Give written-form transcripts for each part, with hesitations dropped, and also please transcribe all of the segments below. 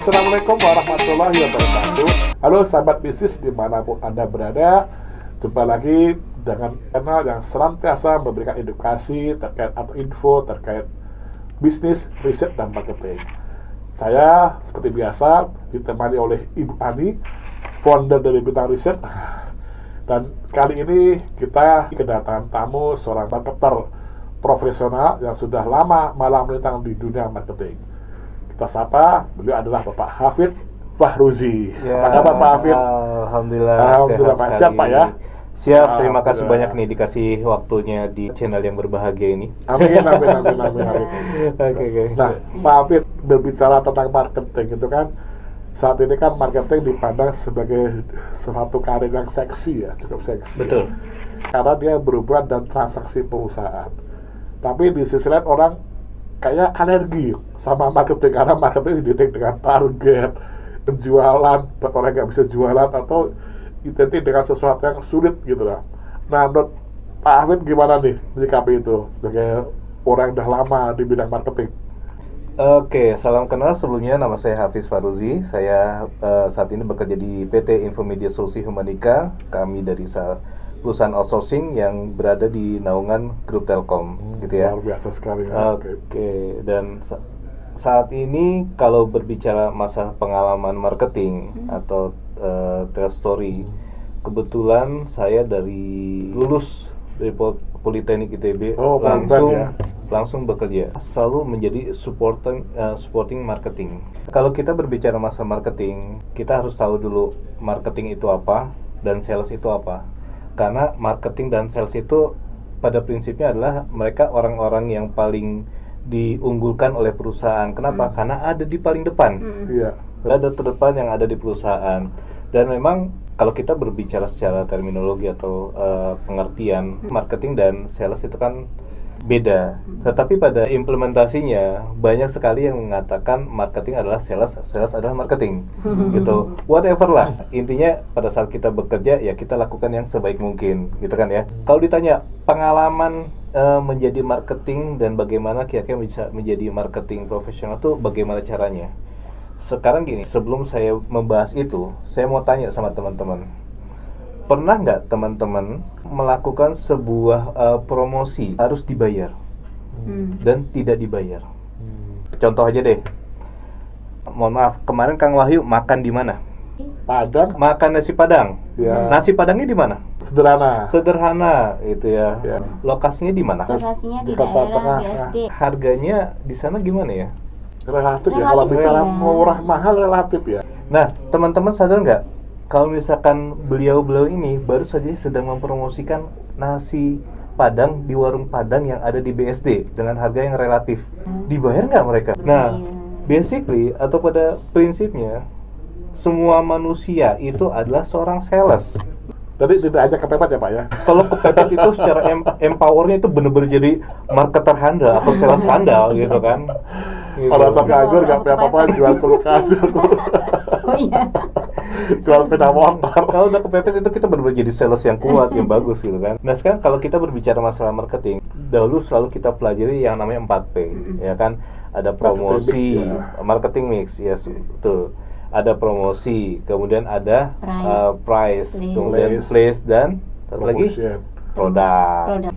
Assalamualaikum warahmatullahi wabarakatuh. Halo sahabat bisnis dimanapun Anda berada. Jumpa lagi dengan channel yang senantiasa memberikan edukasi terkait atau info terkait bisnis, riset, dan marketing. Saya seperti biasa ditemani oleh Ibu Ani, founder dari Bintang Riset. Dan kali ini kita kedatangan tamu seorang marketer profesional yang sudah lama malang melintang di dunia marketing. Kita sapa, beliau adalah Bapak Hafid Fahruzi. Ya, apa kabar Pak Hafid? Alhamdulillah Pak. Siap Pak ya? Siap, terima kasih banyak nih dikasih waktunya di channel yang berbahagia ini. Amin. Oke. Nah, Pak Hafid berbicara tentang marketing itu kan, saat ini kan marketing dipandang sebagai suatu karir yang seksi ya, cukup seksi. Betul. Ya. Karena dia berhubungan dan transaksi perusahaan. Tapi di sisi lain orang kayak alergi sama marketing, karena marketing identik dengan target, penjualan, buat orang nggak bisa jualan, atau identik dengan sesuatu yang sulit gitu lah. Nah, menurut Pak Hafid gimana nih menyikapi itu sebagai orang yang udah lama di bidang marketing? Oke, salam kenal. Sebelumnya nama saya Hafiz Fahruzi. Saya saat ini bekerja di PT Infomedia Solusi Humanika. Kami dari perusahaan outsourcing yang berada di naungan grup Telkom, gitu ya. Luar biasa sekali ya. Oke. Dan saat ini kalau berbicara masa pengalaman marketing atau tell story, kebetulan saya dari lulus dari Politeknik ITB langsung bekerja, selalu menjadi supporting marketing. Kalau kita berbicara masalah marketing, kita harus tahu dulu marketing itu apa dan sales itu apa. Karena marketing dan sales itu pada prinsipnya adalah mereka orang-orang yang paling diunggulkan oleh perusahaan. Kenapa? Karena ada di paling depan. Iya. Ada terdepan yang ada di perusahaan. Dan memang kalau kita berbicara secara terminologi atau pengertian, marketing dan sales itu kan beda. Tetapi pada implementasinya banyak sekali yang mengatakan marketing adalah sales adalah marketing. Gitu. Whatever lah. Intinya pada saat kita bekerja ya kita lakukan yang sebaik mungkin, gitu kan ya. Kalau ditanya pengalaman menjadi marketing dan bagaimana kira-kira bisa menjadi marketing profesional tuh bagaimana caranya? Sekarang gini, sebelum saya membahas itu, saya mau tanya sama teman-teman. Pernah nggak teman-teman melakukan sebuah promosi harus dibayar dan tidak dibayar? Contoh aja deh. Mohon maaf, kemarin Kang Wahyu makan di mana? Padang. Makan nasi Padang. Ya. Nasi Padangnya di mana? Sederhana itu ya. Lokasinya di mana? Lokasinya di Jakarta daerah Tengah. BSD. Harganya di sana gimana ya? Relatif ya, kalau bicara murah mahal relatif ya. Nah, teman-teman sadar nggak? Kalau misalkan beliau-beliau ini baru saja sedang mempromosikan nasi Padang di warung Padang yang ada di BSD dengan harga yang relatif, dibayar nggak mereka? Nah, basically atau pada prinsipnya semua manusia itu adalah seorang sales. Jadi tidak aja kepepet ya Pak ya? Kalau kepepet itu secara empowernya itu benar-benar jadi marketer handal atau sales handal gitu kan. Gitu. Pada saat nganggur nggak punya apa-apa, jual kulkas, Oh iya. jual sepeda motor. Kalau udah kepepet itu kita benar-benar jadi sales yang kuat, yang bagus gitu kan. Nah sekarang kalau kita berbicara masalah marketing, dahulu selalu kita pelajari yang namanya 4P, ya kan. Ada promosi, marketing mix, ya betul. Ada promosi, kemudian ada price, kemudian place, dan satu lagi produk.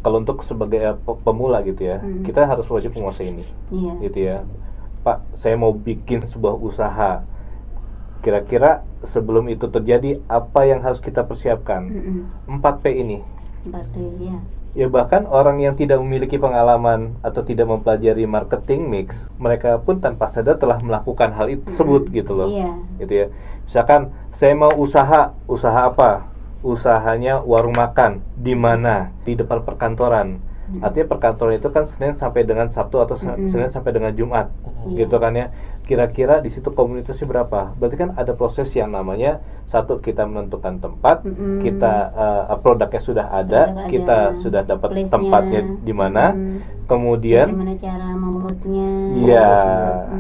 Kalau untuk sebagai pemula gitu ya, kita harus wajib menguasai ini, gitu ya. Pak, saya mau bikin sebuah usaha. Kira-kira sebelum itu terjadi apa yang harus kita persiapkan? 4P ini. 4P ya. Ya bahkan orang yang tidak memiliki pengalaman atau tidak mempelajari marketing mix, mereka pun tanpa sadar telah melakukan hal itu tersebut gitu loh. Gitu ya. Misalkan saya mau usaha apa? Usahanya warung makan di mana? Di depan perkantoran. Artinya perkantoran itu kan Senin sampai dengan Sabtu atau Senin sampai dengan Jumat, gitu kan ya. Kira-kira di situ komunitasnya berapa? Berarti kan ada proses yang namanya satu kita menentukan tempat, kita produknya sudah ada, kita sudah dapat tempatnya di mana, kemudian bagaimana cara membuatnya. Iya,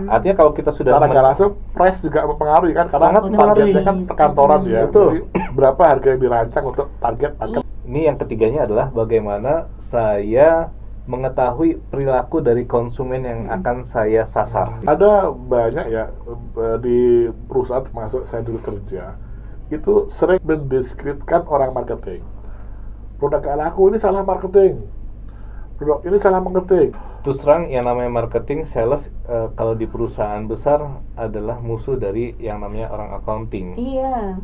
artinya kalau kita sudah cara langsung price juga mempengaruhi kan, karena sangat targetnya kan perkantoran ya. Betul. Jadi, berapa harga yang dirancang untuk target. Ini yang ketiganya adalah bagaimana saya mengetahui perilaku dari konsumen yang akan saya sasar. Ada banyak ya di perusahaan termasuk saya dulu kerja itu sering mendiskreditkan orang marketing. Produk gak laku ini salah marketing. Produk ini salah marketing. Terus terang yang namanya marketing, sales kalau di perusahaan besar adalah musuh dari yang namanya orang accounting. Iya.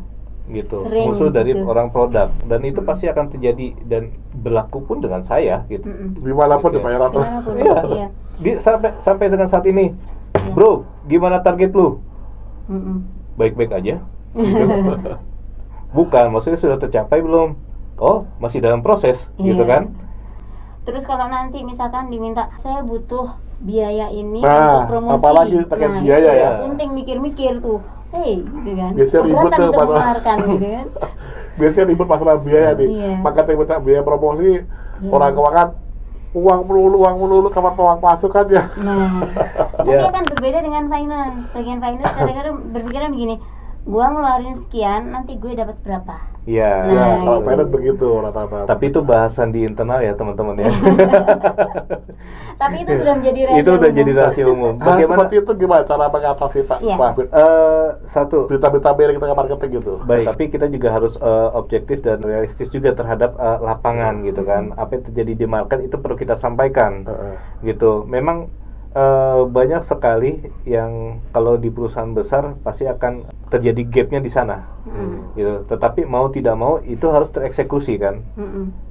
Gitu. Sering Musuh dari gitu. orang produk, dan itu pasti akan terjadi dan berlaku pun dengan saya gitu. Dimanapun Gitu di ya. Pak Heranto. Dimanapun, Iya. iya. Sampai dengan saat ini, bro, gimana target lu? Mm-mm. Baik-baik aja. Gitu. Bukan, maksudnya sudah tercapai belum? Oh, masih dalam proses, gitu Iya. kan? Terus kalau nanti misalkan diminta saya butuh biaya ini Nah, untuk promosi, apalagi terkait nah biaya itu ya. penting mikir-mikir tuh, gitu kan. Biasanya ribet Keberatan tuh untuk masalah. mengeluarkan gitu kan. Biasanya ribet masalah biaya nih. Iya. Marketing minta biaya promosi, Iya. orang keuangan uang melulu kamar uang masuk kan ya. Nah, tapi Ya. akan berbeda dengan finance. Bagian finance kadang-kadang berpikiran begini, gua ngeluarin sekian, nanti gue dapat berapa. Iya. Nah, Ya, kalau gitu. finance begitu rata-rata. Tapi itu bahasan di internal ya teman-teman ya. Tapi itu sudah menjadi rahasia Itu udah umum. jadi rahasia umum. Hal Bagaimana? seperti itu gimana cara mengatasi Pak Iya. Wahid? Satu. Berita-berita miring tentang marketing gitu. Baik, tapi kita juga harus objektif dan realistis juga terhadap lapangan gitu kan. Apa yang terjadi di market itu perlu kita sampaikan. Gitu. Memang banyak sekali yang kalau di perusahaan besar pasti akan terjadi gapnya di sana. Gitu. Tetapi mau tidak mau itu harus tereksekusi kan.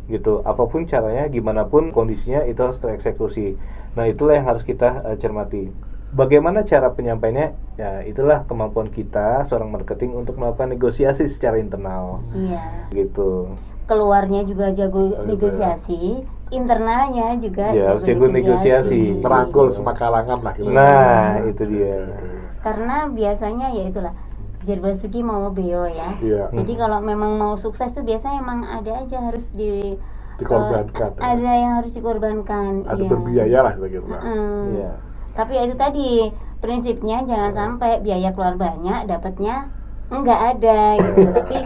Gitu. Apapun caranya, gimana pun kondisinya itu harus tereksekusi. Nah, itulah yang harus kita cermati. Bagaimana cara penyampaiannya? Ya, itulah kemampuan kita seorang marketing untuk melakukan negosiasi secara internal. Iya. Gitu. Keluarnya juga jago negosiasi, internalnya juga Ya, harus jago negosiasi. Merangkul semua kalangan lah gitu. Nah, itu dia. Karena biasanya ya itulah Jar Basuki mau beo ya. Iya. Jadi kalau memang mau sukses tuh biasanya emang ada aja harus Dikorbankan, ya. ada yang harus dikorbankan. Ada iya. berbiaya lah gitu lah. Iya. Tapi ya itu tadi prinsipnya jangan sampai biaya keluar banyak, dapatnya enggak ada gitu. Tapi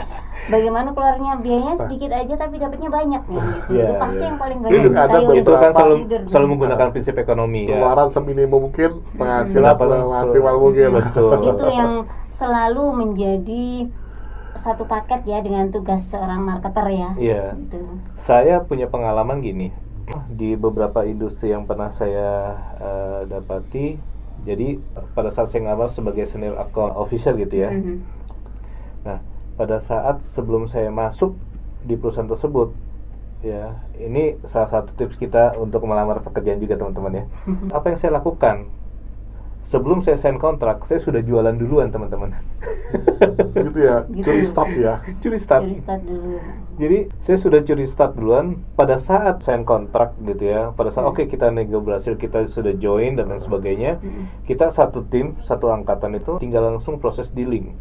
bagaimana keluarnya biayanya sedikit aja tapi dapatnya banyak nih gitu. Iya, Itu pasti iya. yang paling Itu banyak juga ada disukai beberapa Itu oleh kan leader. selalu menggunakan prinsip ekonomi. Ya. Pengeluaran seminimum mungkin, penghasilan Pendapat semaksimal mungkin. Betul. Itu yang selalu menjadi satu paket ya dengan tugas seorang marketer ya. Iya. Gitu. Saya punya pengalaman gini. Di beberapa industri yang pernah saya dapati, jadi pada saat saya ngelamar sebagai senior account officer gitu ya. Nah, pada saat sebelum saya masuk di perusahaan tersebut, ya, ini salah satu tips kita untuk melamar pekerjaan juga teman-teman ya. Apa yang saya lakukan? Sebelum saya sign kontrak, saya sudah jualan duluan teman-teman. Gitu ya, Gitu. curi start ya. Curi start. Curi start dulu. Jadi saya sudah curi start duluan pada saat sign kontrak gitu ya. Pada saat oke, kita nego berhasil, kita sudah join dan lain sebagainya. Kita satu tim, satu angkatan itu tinggal langsung proses dealing.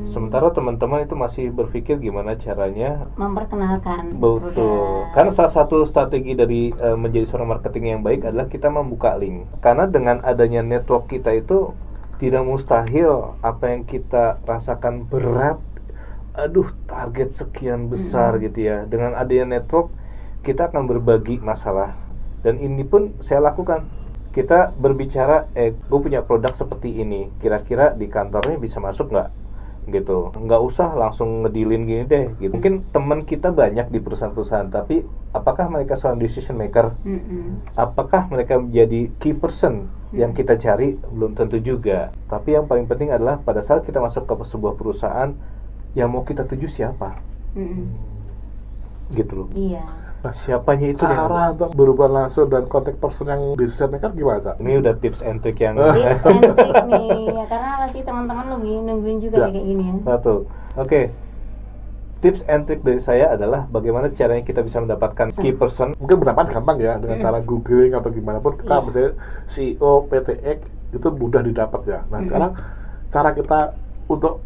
Sementara teman-teman itu masih berpikir gimana caranya. Memperkenalkan Betul. produk. Karena salah satu strategi dari menjadi seorang marketing yang baik adalah kita membuka link. Karena dengan adanya network kita itu tidak mustahil apa yang kita rasakan berat. Aduh, target sekian besar gitu ya. Dengan adanya network, kita akan berbagi masalah. Dan ini pun saya lakukan. Kita berbicara, gue punya produk seperti ini. Kira-kira di kantornya bisa masuk nggak? Gitu. Nggak usah langsung ngedilin gini deh. Gitu. Mungkin teman kita banyak di perusahaan-perusahaan, tapi apakah mereka seorang decision maker? Apakah mereka menjadi key person yang kita cari? Belum tentu juga. Tapi yang paling penting adalah pada saat kita masuk ke sebuah perusahaan, yang mau kita tuju siapa? Gitu loh. Iya. Nah, siapanya itu yang Cara untuk berubah langsung dan kontak person yang decision maker gimana, Cak? ini udah tips and trick yang Tips and trick nih ya, karena pasti teman-teman lebih nungguin juga Ya. kayak gini ya. satu. Oke. Tips and trick dari saya adalah bagaimana caranya kita bisa mendapatkan key person. Mungkin berapa gampang ya dengan cara googling atau gimana pun kita Iya. misalnya CEO PT X itu mudah didapat ya. Nah sekarang cara kita untuk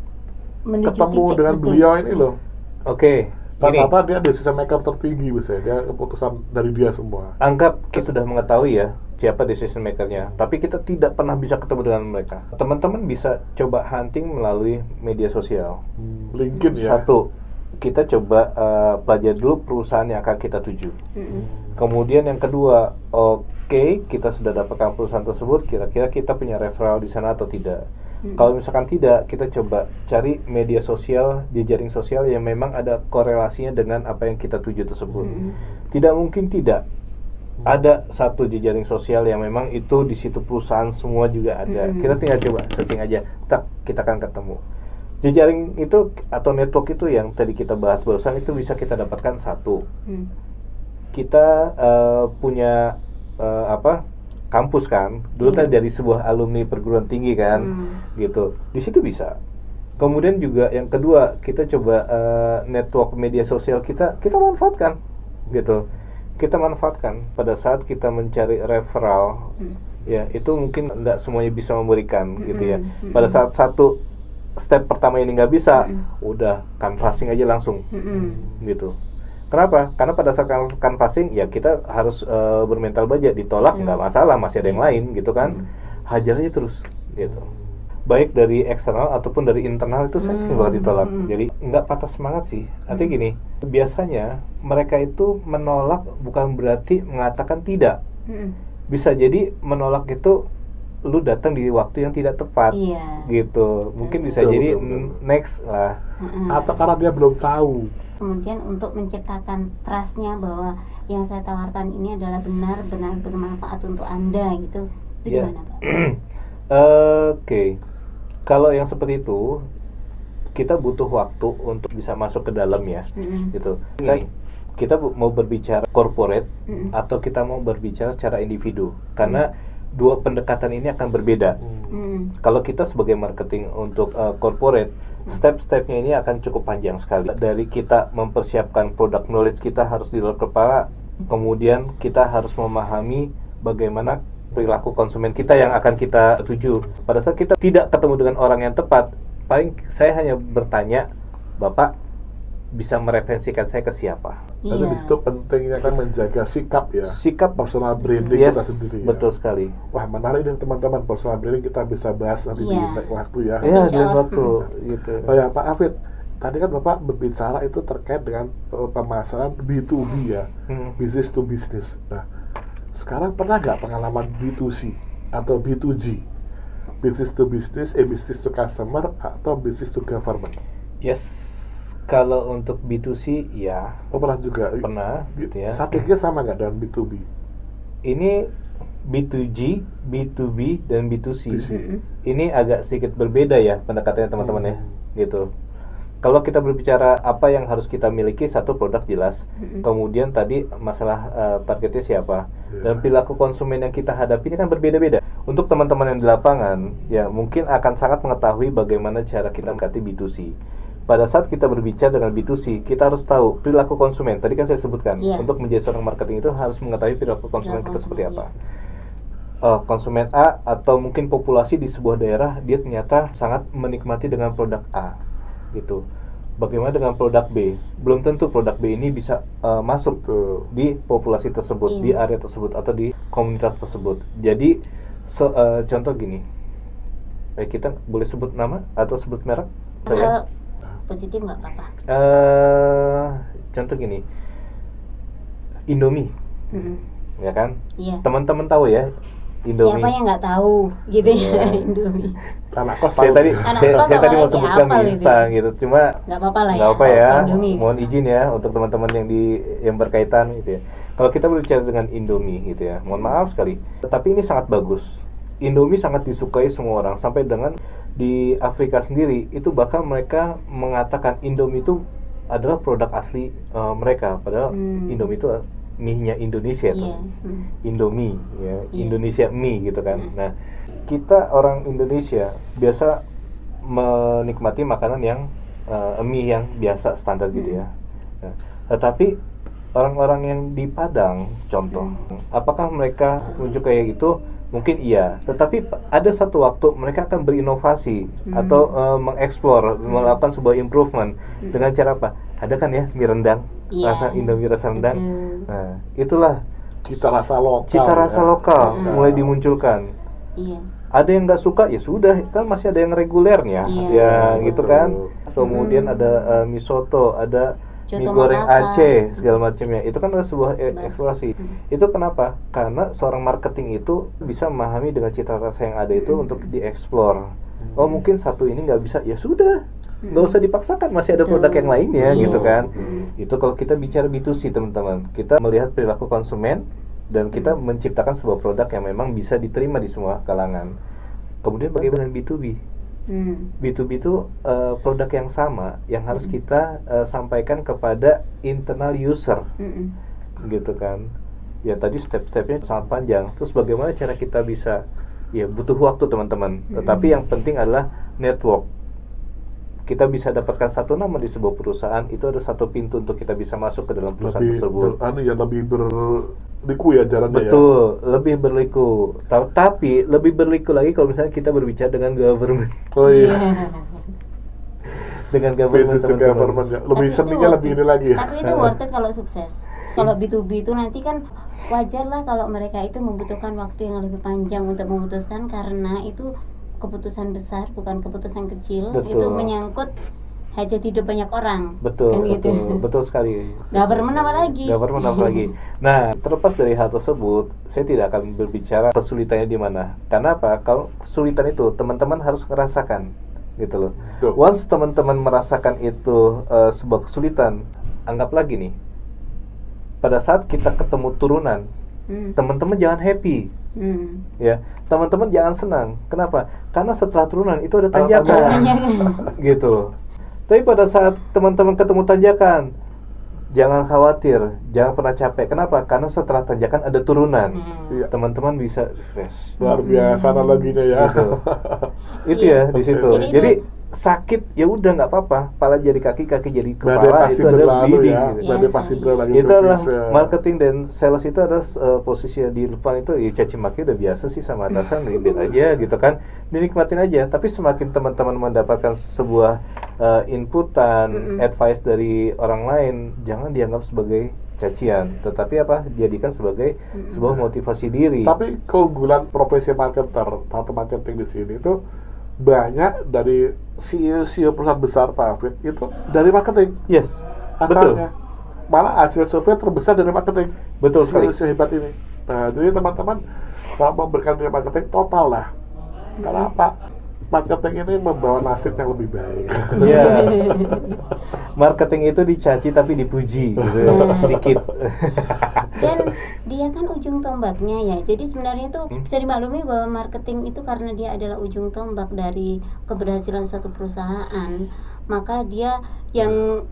Menuju ketemu titik, dengan betul. beliau ini loh, Oke. Gini, ternyata dia decision maker tertinggi misalnya, dia keputusan dari dia semua. anggap kita sudah mengetahui ya siapa decision makernya, tapi kita tidak pernah bisa ketemu dengan mereka. Teman-teman bisa coba hunting melalui media sosial. LinkedIn ya. Satu, kita coba pelajari dulu perusahaan yang akan kita tuju. Kemudian yang kedua, oke, kita sudah dapatkan perusahaan tersebut, kira-kira kita punya referral di sana atau tidak. Kalau misalkan tidak, kita coba cari media sosial, jejaring sosial yang memang ada korelasinya dengan apa yang kita tuju tersebut. Tidak mungkin tidak. Ada satu jejaring sosial yang memang itu di situ perusahaan semua juga ada. Kita tinggal coba searching aja, kita akan ketemu. Jejaring itu atau network itu yang tadi kita bahas barusan itu bisa kita dapatkan satu. Kita punya kampus kan. Dulu kan dari sebuah alumni perguruan tinggi kan, gitu. Di situ bisa. Kemudian juga yang kedua, kita coba network media sosial kita manfaatkan, gitu. Kita manfaatkan pada saat kita mencari referral, ya itu mungkin tidak semuanya bisa memberikan, gitu ya. Pada saat satu step pertama ini nggak bisa, udah canvassing aja langsung, gitu. Kenapa? Karena pada saat canvassing ya kita harus bermental baja, ditolak nggak masalah, masih ada yang lain, gitu kan. Hajar aja terus, gitu. Baik dari eksternal ataupun dari internal itu saya sering banget ditolak. Jadi nggak patah semangat sih. Artinya gini, biasanya mereka itu menolak bukan berarti mengatakan tidak. Bisa jadi menolak itu lu datang di waktu yang tidak tepat, gitu. Mungkin bisa jadi next lah. Atau karena dia belum tahu. Kemudian untuk menciptakan trust-nya bahwa yang saya tawarkan ini adalah benar-benar bermanfaat untuk Anda gitu. Itu gimana, Pak? Oke. Kalau yang seperti itu, kita butuh waktu untuk bisa masuk ke dalam ya, gitu. Kita mau berbicara corporate atau kita mau berbicara secara individu, karena dua pendekatan ini akan berbeda. Kalau kita sebagai marketing untuk corporate, step-stepnya ini akan cukup panjang sekali. Dari kita mempersiapkan product knowledge kita harus di dalam kepala, kemudian kita harus memahami bagaimana perilaku konsumen kita yang akan kita tuju. Pada saat kita tidak ketemu dengan orang yang tepat, paling saya hanya bertanya, Bapak bisa mereferensikan saya ke siapa? Jadi di situ pentingnya kan menjaga sikap ya. Sikap personal branding kita sendiri. Betul sekali. Wah, menarik nih teman-teman, personal branding kita bisa bahas nanti di lain waktu ya. Iya, di lain waktu gitu. Oh ya, Pak Afid, tadi kan Bapak berbicara itu terkait dengan pemasaran B2B ya, business to business. Nah, sekarang pernah nggak pengalaman B2C atau B2G, business to business, business to customer atau business to government? Yes, kalau untuk B2C ya. Oh, pernah juga. Pernah, gitu ya. Strateginya sama nggak dengan B2B? Ini B2G, B2B dan B2C. Ini agak sedikit berbeda ya pendekatannya teman-teman ya, gitu. Kalau kita berbicara apa yang harus kita miliki, satu produk jelas. Kemudian tadi masalah targetnya siapa, dan perilaku konsumen yang kita hadapi ini kan berbeda-beda. Untuk teman-teman yang di lapangan, ya mungkin akan sangat mengetahui bagaimana cara kita mendekati B2C. Pada saat kita berbicara dengan B2C, kita harus tahu perilaku konsumen. Tadi kan saya sebutkan, untuk menjadi seorang marketing itu harus mengetahui perilaku konsumen kita seperti apa. Konsumen A atau mungkin populasi di sebuah daerah, dia ternyata sangat menikmati dengan produk A, gitu. Bagaimana dengan produk B? Belum tentu produk B ini bisa masuk di populasi tersebut, di area tersebut atau di komunitas tersebut. Jadi contoh gini, kita boleh sebut nama atau sebut merek? Positif nggak apa-apa. Contoh gini, Indomie, ya kan? Iya. Teman-teman tahu ya Indomie. Siapa yang nggak tahu gitu ya Indomie. Anak kos Saya tadi mau sebutkan di Insta gitu, cuma nggak apa-apa lah ya. Nggak apa ya. Indomie. Mohon izin ya untuk teman-teman yang berkaitan gitu ya. Kalau kita berbicara dengan Indomie gitu ya, mohon maaf sekali. Tetapi ini sangat bagus. Indomie sangat disukai semua orang, sampai dengan di Afrika sendiri itu bahkan mereka mengatakan Indomie itu adalah produk asli mereka, padahal Indomie itu mie-nya Indonesia tuh. Indomie ya, Indonesia mie gitu kan. Nah, kita orang Indonesia biasa menikmati makanan yang mie yang biasa standar gitu ya. Nah, tetapi orang-orang yang di Padang contoh, apakah mereka menyukai gitu? Mungkin iya, tetapi ada satu waktu mereka akan berinovasi atau mengeksplor, melakukan sebuah improvement dengan cara apa? Ada kan ya mie rendang, rasa Indomie rasa rendang. Nah, itulah cita rasa lokal. Cita rasa lokal mulai dimunculkan. Iya. Ada yang nggak suka ya sudah, kan masih ada yang regulernya, ya gitu kan. Kemudian ada mie soto, ada Coto mie goreng Makassar. Aceh segala macamnya. Itu kan adalah sebuah Bas. eksplorasi. Itu kenapa? Karena seorang marketing itu bisa memahami dengan cita rasa yang ada itu untuk dieksplor. Oh mungkin satu ini nggak bisa, ya sudah, nggak usah dipaksakan, masih ada produk yang lainnya Iya. gitu kan. Itu kalau kita bicara B2C teman-teman, kita melihat perilaku konsumen dan kita menciptakan sebuah produk yang memang bisa diterima di semua kalangan. Kemudian bagaimana dengan B2B? B2B itu produk yang sama yang harus kita sampaikan kepada internal user, gitu kan. Ya tadi step-stepnya sangat panjang. Terus bagaimana cara kita bisa, ya butuh waktu teman-teman. Tetapi yang penting adalah network. Kita bisa dapatkan satu nama di sebuah perusahaan, itu ada satu pintu untuk kita bisa masuk ke dalam perusahaan tersebut. Lebih berliku ya jalannya. Betul, lebih berliku. Tapi lebih berliku lagi kalau misalnya kita berbicara dengan government. Oh iya. Dengan government Business to teman-teman. government ya. Lebih Tapi itu seningnya worth lebih it. ini lagi ya. Tapi itu worth it kalau sukses. Kalau B2B itu nanti kan wajar lah kalau mereka itu membutuhkan waktu yang lebih panjang untuk memutuskan, karena itu keputusan besar, bukan keputusan kecil. Betul. Itu menyangkut hajat hidup banyak orang. Betul, kan gitu. betul sekali. Government apa lagi? Government apa lagi? Nah, terlepas dari hal tersebut, saya tidak akan berbicara kesulitannya di mana. Karena apa? Kalau kesulitan itu teman-teman harus merasakan, gitu loh. Betul. Once teman-teman merasakan itu sebuah kesulitan, anggap lagi nih, pada saat kita ketemu turunan, teman-teman jangan happy. Ya, teman-teman jangan senang. Kenapa? Karena setelah turunan itu ada tanjakan, gitu loh. Tapi pada saat teman-teman ketemu tanjakan, jangan khawatir, jangan pernah capek. Kenapa? Karena setelah tanjakan ada turunan. Iya. Teman-teman bisa refresh. Luar biasa analoginya ya. Gitu. Itu ya di situ. Jadi Jadi sakit ya udah nggak apa-apa. Kepala jadi kaki, kaki jadi Badai kepala, pasti itu adalah berlalu bleeding. ya. Gitu. Badai pasti berlalu. Itu adalah bisa. marketing dan sales itu adalah posisi di depan itu ya caci maki udah biasa sih sama atasan, ribet aja gitu kan, dinikmatin aja. Tapi semakin teman-teman mendapatkan sebuah inputan, advice dari orang lain, jangan dianggap sebagai cacian, tetapi apa, jadikan sebagai sebuah motivasi diri. Tapi keunggulan profesi marketer atau marketing di sini itu banyak dari CEO perusahaan besar Pak Hafid itu dari marketing Yes, betul. asalnya. Malah hasil survei terbesar dari marketing. Betul sekali. CEO hebat ini. Nah, jadi teman-teman kalau mau berkarya di marketing total lah. Karena apa? Marketing ini membawa nasib yang lebih baik. Iya. Marketing itu dicaci tapi dipuji gitu ya, sedikit. Dan dia kan ujung tombaknya ya. Jadi sebenarnya itu bisa dimaklumi bahwa marketing itu karena dia adalah ujung tombak dari keberhasilan suatu perusahaan, maka dia yang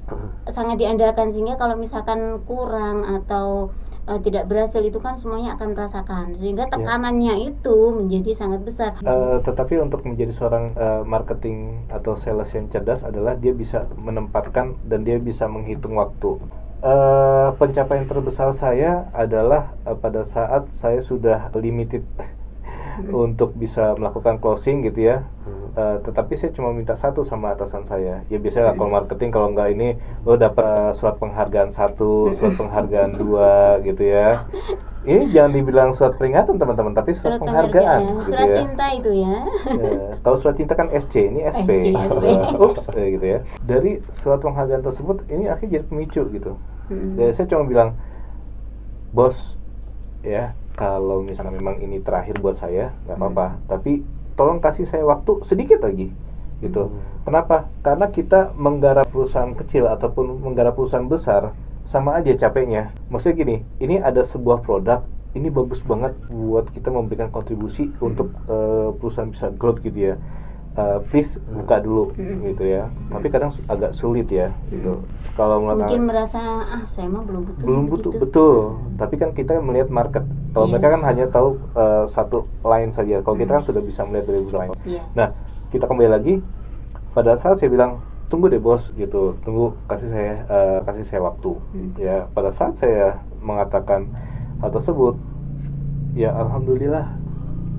sangat diandalkan, sehingga kalau misalkan kurang atau tidak berhasil itu kan semuanya akan merasakan, sehingga tekanannya itu menjadi sangat besar. Tetapi untuk menjadi seorang marketing atau sales yang cerdas adalah dia bisa menempatkan dan dia bisa menghitung waktu. Pencapaian terbesar saya adalah pada saat saya sudah limited untuk bisa melakukan closing gitu ya. Tetapi saya cuma minta satu sama atasan saya. Ya biasanya kalau marketing, kalau enggak ini lo dapat surat penghargaan 1, surat penghargaan 2 gitu ya. Ini jangan dibilang surat peringatan teman-teman, tapi surat penghargaan gitu surat ya. cinta itu ya. Kalau surat cinta kan SC, ini SP. SP. Ups, gitu ya. Dari surat penghargaan tersebut ini akhirnya jadi pemicu gitu. Ya, saya cuma bilang, bos, ya kalau misalnya memang ini terakhir buat saya, nggak apa-apa. Tapi tolong kasih saya waktu sedikit lagi, gitu. Kenapa? Karena kita menggarap perusahaan kecil ataupun menggarap perusahaan besar sama aja capeknya. Maksudnya gini, ini ada sebuah produk, ini bagus banget buat kita memberikan kontribusi untuk perusahaan bisa growth gitu ya. Please buka dulu gitu ya. Tapi kadang agak sulit ya gitu. Kalau Mungkin merasa saya mah belum butuh. Begitu. Betul. Tapi kan kita melihat market. Kalau mereka kan hanya tahu satu line saja. Kalau kita kan sudah bisa melihat dari beberapa line. Nah, kita kembali lagi pada saat saya bilang tunggu deh bos gitu. Tunggu, kasih saya waktu. Ya, pada saat saya mengatakan hal tersebut, ya alhamdulillah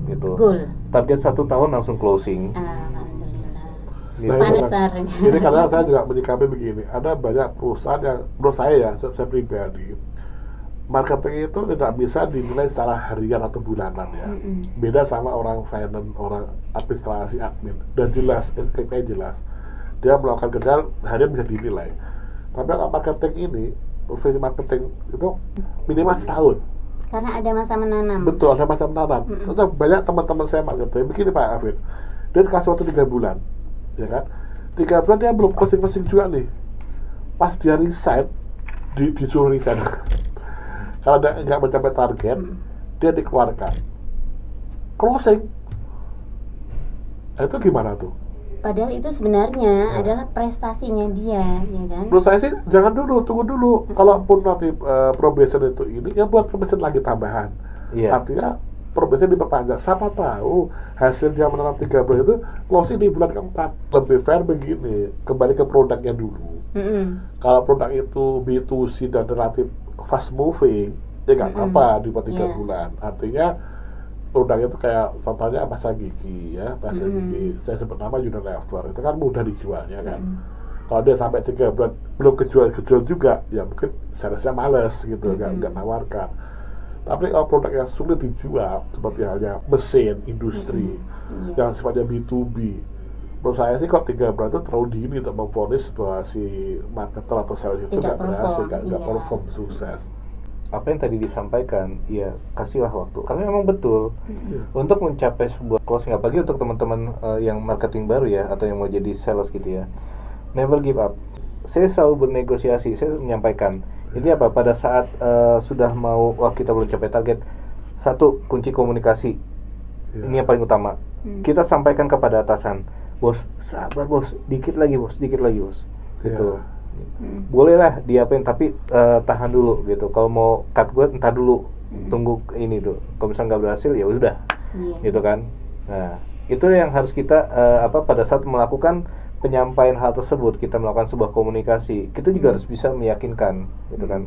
gitu. Goal. Target 1 tahun langsung closing. Alhamdulillah. Nah, ini karena saya juga menyikapi begini, ada banyak perusahaan yang menurut saya ya, saya pribadi, marketing itu tidak bisa dinilai secara harian atau bulanan ya. Beda sama orang finance, orang administrasi, admin. Dan jelas, KPI jelas. Dia melakukan kerjaan harian bisa dinilai. Tapi kalau marketing ini, profesi marketing itu minimal setahun. Karena ada masa menanam. Betul, ada masa menanam. Contoh banyak teman-teman saya marketing begini Pak Afid, dia dikasih waktu 3 bulan, ya kan? 3 bulan dia belum closing juga nih. Pas dia resign, disuruh resign. Kalau dia nggak mencapai target, dia dikeluarkan. Closing. Nah, itu gimana tuh? Padahal itu sebenarnya adalah prestasinya dia, ya kan? Menurut saya sih jangan dulu, tunggu dulu. Kalaupun nanti probation itu ini, ya buat probation lagi tambahan. Iya. Artinya probation diperpanjang. Siapa tahu hasil dia menanam 3 bulan itu closing di bulan keempat. Lebih fair begini, kembali ke produknya dulu. Kalau produk itu B2C dan relatif fast moving, ya nggak apa-apa di bawah 3 bulan. Artinya produknya itu kayak contohnya pasta gigi ya, pasta gigi. Saya sebut nama Unilever, itu kan mudah dijualnya kan. Kalau dia sampai 3 bulan belum kejual juga, ya mungkin salesnya males gitu, nggak nawarkan. Tapi kalau produk yang sulit dijual, seperti halnya mesin, industri, yang sifatnya B2B, menurut saya sih kalau 3 bulan itu terlalu dini untuk memvonis bahwa si marketer atau sales itu nggak berhasil, nggak perform sukses. Apa yang tadi disampaikan, ya kasihlah waktu, karena memang betul untuk mencapai sebuah closing, apalagi untuk teman-teman yang marketing baru ya, atau yang mau jadi sales gitu ya, never give up. Saya selalu bernegosiasi, saya menyampaikan ini apa, pada saat sudah mau, wah kita belum capai target, satu, kunci komunikasi, ini yang paling utama. Kita sampaikan kepada atasan, bos, sabar bos, dikit lagi bos, gitu. Bolehlah diapain, tapi tahan dulu gitu. Kalau mau cut gue entar dulu, tunggu ini tuh. Kalau misalnya nggak berhasil ya udah, gitu kan. Nah, itu yang harus kita pada saat melakukan penyampaian hal tersebut, kita melakukan sebuah komunikasi, kita juga harus bisa meyakinkan, gitu kan.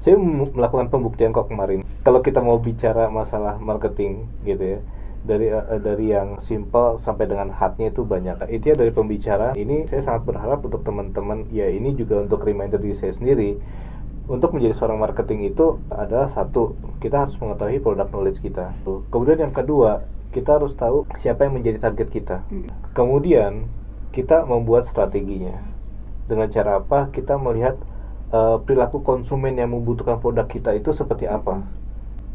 Saya melakukan pembuktian kok kemarin. Kalau kita mau bicara masalah marketing, gitu ya, dari yang simple sampai dengan hardnya itu banyak. Itu ya dari pembicaraan. Ini saya sangat berharap untuk teman-teman, ya ini juga untuk reminder diri saya sendiri, untuk menjadi seorang marketing itu adalah satu, kita harus mengetahui product knowledge kita. Kemudian yang kedua, kita harus tahu siapa yang menjadi target kita. Kemudian kita membuat strateginya. Dengan cara apa? Kita melihat perilaku konsumen yang membutuhkan produk kita itu seperti apa.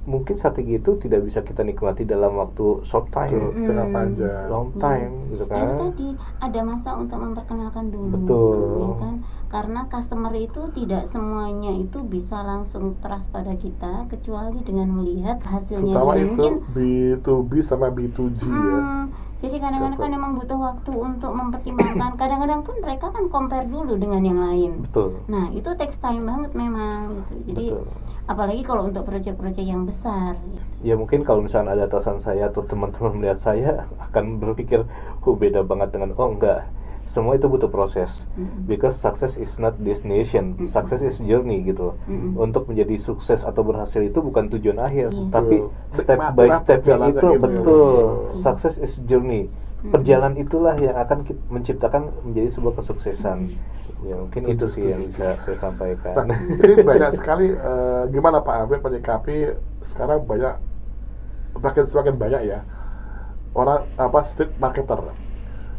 Mungkin strategi itu tidak bisa kita nikmati dalam waktu short time, panjang, long time, gitu kan. Itu tadi ada masa untuk memperkenalkan dulu, betul, ya kan? Karena customer itu tidak semuanya itu bisa langsung trust pada kita, kecuali dengan melihat hasilnya. Terutama itu Mungkin B2B sama B2G ya. Jadi kadang-kadang kan memang butuh waktu untuk mempertimbangkan. Kadang-kadang pun mereka kan compare dulu dengan yang lain. Betul. Nah itu takes time banget memang. Gitu. Jadi betul. Apalagi kalau untuk proyek-proyek yang besar. Gitu. Ya mungkin kalau misalnya ada atasan saya atau teman-teman melihat saya akan berpikir, beda banget dengan, enggak. Semua itu butuh proses. Because success is not destination, success is journey gitu. Untuk menjadi sukses atau berhasil itu bukan tujuan akhir, tapi step by step-nya itu betul. Success is journey. Perjalanan itulah yang akan menciptakan menjadi sebuah kesuksesan. Ya mungkin itu sih yang bisa saya sampaikan. Nah, ini banyak sekali gimana Pak Afid menyikapi sekarang semakin banyak ya orang street marketer.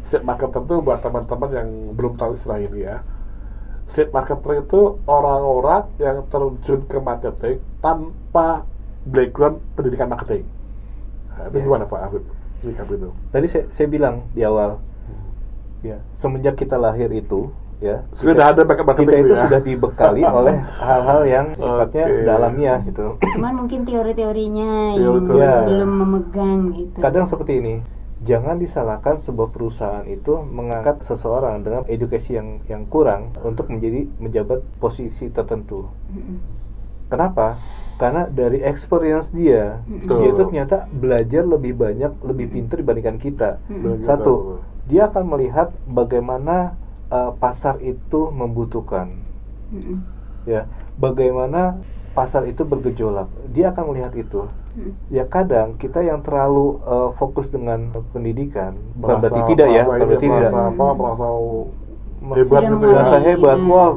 Street marketer itu buat teman-teman yang belum tahu istilah ini ya. Street marketer itu orang-orang yang terjun ke marketing tanpa background pendidikan marketing. Nah, itu gimana Pak Afid? Itu. Tadi saya bilang di awal, ya semenjak kita lahir itu, ya sudah ada marketing kita itu ya? Sudah dibekali oleh hal-hal yang sifatnya sudah alamiah gitu. Cuman mungkin teori-teorinya yang belum memegang gitu. Kadang seperti ini. Jangan disalahkan sebuah perusahaan itu mengangkat seseorang dengan edukasi yang kurang untuk menjabat posisi tertentu. Kenapa? Karena dari experience dia itu ternyata belajar lebih banyak, lebih pintar dibandingkan kita. Satu, dia akan melihat bagaimana pasar itu membutuhkan, ya, bagaimana pasar itu bergejolak. Dia akan melihat itu. Ya kadang kita yang terlalu fokus dengan pendidikan, bukan berarti tidak ya, berarti tidak. Merasa hebat gitu ya. Merasa hebat, wah,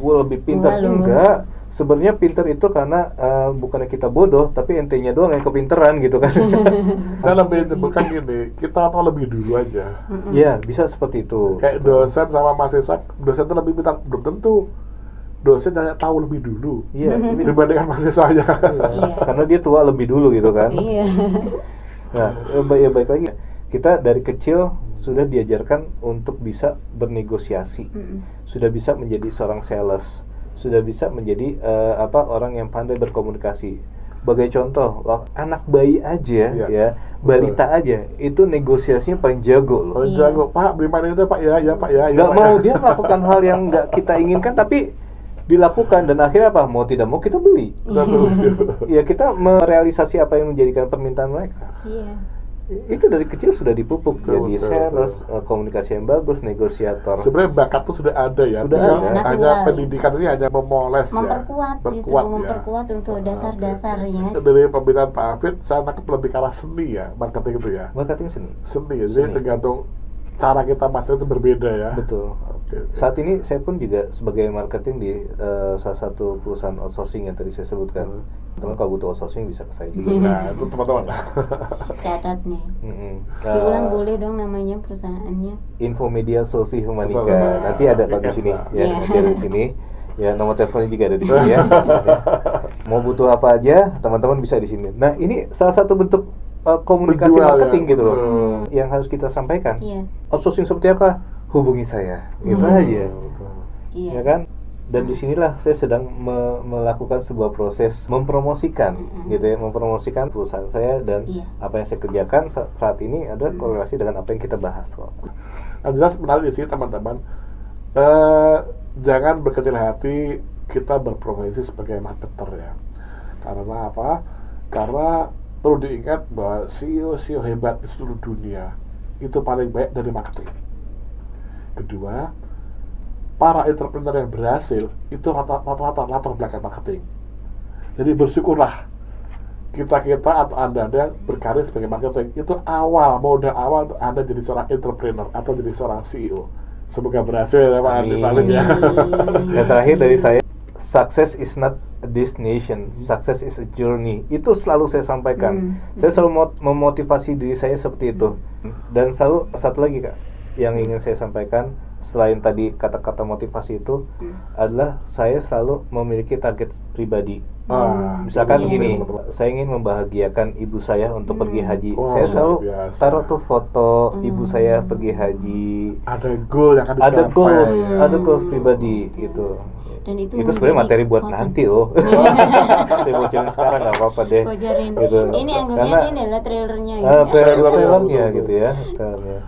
gue lebih pintar. Enggak. sebenarnya pinter itu karena bukannya kita bodoh, tapi ente-nya doang yang kepinteran gitu kan. Saya lebih bukan gini, kita tahu lebih dulu aja. Iya, bisa seperti itu. Kayak dosen sama mahasiswa, dosen itu lebih pintar, belum tentu. Dosen hanya tahu lebih dulu. Iya, dibandingkan mahasiswanya. karena dia tua lebih dulu gitu kan. Iya. Nah, ya baik lagi. Kita dari kecil sudah diajarkan untuk bisa bernegosiasi, sudah bisa menjadi seorang sales, sudah bisa menjadi orang yang pandai berkomunikasi. Sebagai contoh, anak bayi aja, Iya, ya, balita aja, itu negosiasinya paling jago loh. Oh, jago, Pak, beli mainan itu Pak ya, ya Pak ya. Nggak Pak, mau ya. dia melakukan hal yang nggak kita inginkan, tapi dilakukan, dan akhirnya apa? Mau tidak mau kita beli. Ya, kita merealisasi apa yang menjadikan permintaan mereka. Iya. Itu dari kecil sudah dipupuk Betul, jadi betul, sales, komunikasi yang bagus, negosiator. Sebenarnya bakat itu sudah ada ya. Sudah Tinggal ada. hanya pendidikan ini hanya memoles Memperkuat, ya. justru memperkuat untuk dasar-dasarnya. Dari pembinaan Pak Afid, saya nangkep lebih ke arah seni ya, marketing itu ya. Marketing seni. Seni ya, Seni. jadi tergantung cara kita masuk itu berbeda ya. Betul. Oke. Saat ini saya pun juga sebagai marketing di salah satu perusahaan outsourcing yang tadi saya sebutkan. Teman kalau butuh outsourcing bisa ke saya juga. Nah, itu teman-teman. Catat nih. Mm-mm. Diulang boleh dong namanya perusahaannya. Infomedia Solusi Humanika. Betul. Nanti ada kalau di sini, ya, Iya. nanti ada di sini. Ya, nomor teleponnya juga ada di sini ya. Mau butuh apa aja, teman-teman bisa di sini. Nah, ini salah satu bentuk komunikasi Menjual, marketing ya. gitu loh. Betul. Yang harus kita sampaikan. Iya. Outsourcing seperti apa? Hubungi saya. Itu aja. Iya. Ya kan? Dan disinilah saya sedang melakukan sebuah proses mempromosikan, gitu ya, mempromosikan perusahaan saya, dan Iya. apa yang saya kerjakan saat ini ada korelasi dengan apa yang kita bahas kok. Nah, jelas menarik di sini teman-teman. Jangan berkecil hati kita berprofesi sebagai marketer ya. Karena apa? Karena perlu diingat bahwa CEO hebat di seluruh dunia itu paling baik dari marketing. Kedua, para entrepreneur yang berhasil itu rata-rata latar belakang marketing. Jadi bersyukurlah kita atau anda berkarir sebagai marketing, itu modal awal untuk anda jadi seorang entrepreneur atau jadi seorang CEO. Semoga berhasil ya Pak Andi. Amin. Ya. Yang terakhir dari saya, success is not a destination, success is a journey. Itu selalu saya sampaikan. Saya selalu memotivasi diri saya seperti itu. Dan selalu satu lagi Kak, yang ingin saya sampaikan selain tadi kata-kata motivasi itu adalah saya selalu memiliki target pribadi. Misalkan gini, saya ingin membahagiakan ibu saya untuk pergi haji. Saya selalu luar biasa. taruh tuh foto ibu saya pergi haji. Ada goal yang akan dicapai. Ada goals pribadi gitu. Dan itu Sebenarnya menjadi materi buat konten. nanti loh. Saya bocorin sekarang nggak apa-apa deh. Bocorin. Gitu. Ini anggapnya Karena- ini adalah trailernya. trailernya gitu ya. Trailernya.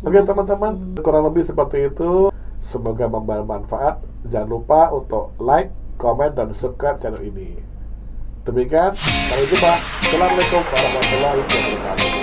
Oke teman-teman, kurang lebih seperti itu. Semoga membawa manfaat. Jangan lupa untuk like, komen, dan subscribe channel ini. Demikian, sampai jumpa. Assalamualaikum warahmatullahi wabarakatuh.